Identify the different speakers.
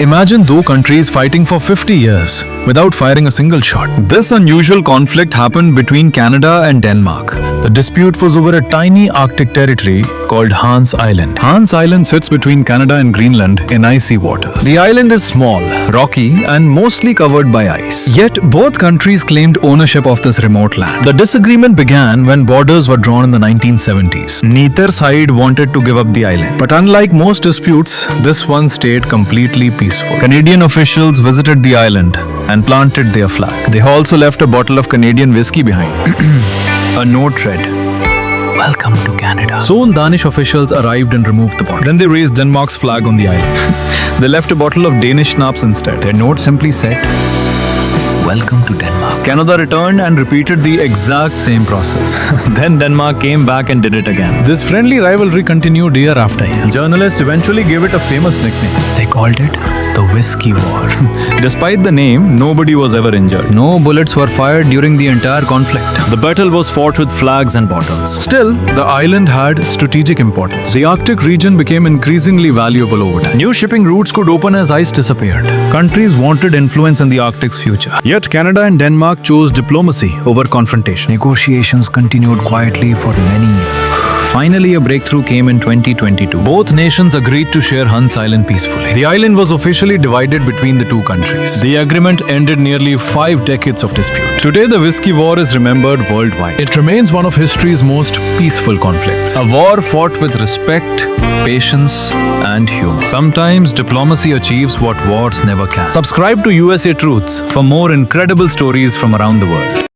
Speaker 1: Imagine two countries fighting for 50 years without firing a single shot. This unusual conflict happened between Canada and Denmark. The dispute was over a tiny Arctic territory called Hans Island. Hans Island sits between Canada and Greenland in icy waters. The island is small, rocky, and mostly covered by ice. Yet both countries claimed ownership of this remote land. The disagreement began when borders were drawn in the 1970s. Neither side wanted to give up the island. But unlike most disputes, this one stayed completely peaceful. Canadian officials visited the island and planted their flag. They also left a bottle of Canadian whiskey behind. A note read, "Welcome to Canada." Soon Danish officials arrived and removed the bottle. Then they raised Denmark's flag on the island. They left a bottle of Danish schnapps instead. Their note simply said, "Welcome to Denmark." Canada returned and repeated the exact same process. Then Denmark came back and did it again. This friendly rivalry continued year after year. Journalists eventually gave it a famous nickname. They called it the Whisky War. Despite the name, nobody was ever injured. No bullets were fired during the entire conflict. The battle was fought with flags and bottles. Still, the island had strategic importance. The Arctic region became increasingly valuable over time. New shipping routes could open as ice disappeared. Countries wanted influence in the Arctic's future. Yet Canada and Denmark chose diplomacy over confrontation. Negotiations continued quietly for many years. Finally, a breakthrough came in 2022. Both nations agreed to share Hans Island peacefully. The island was officially divided between the two countries. The agreement ended nearly 5 decades of dispute. Today, the Whisky War is remembered worldwide. It remains one of history's most peaceful conflicts. A war fought with respect, patience, and humor. Sometimes diplomacy achieves what wars never can. Subscribe to USA Truths for more incredible stories from around the world.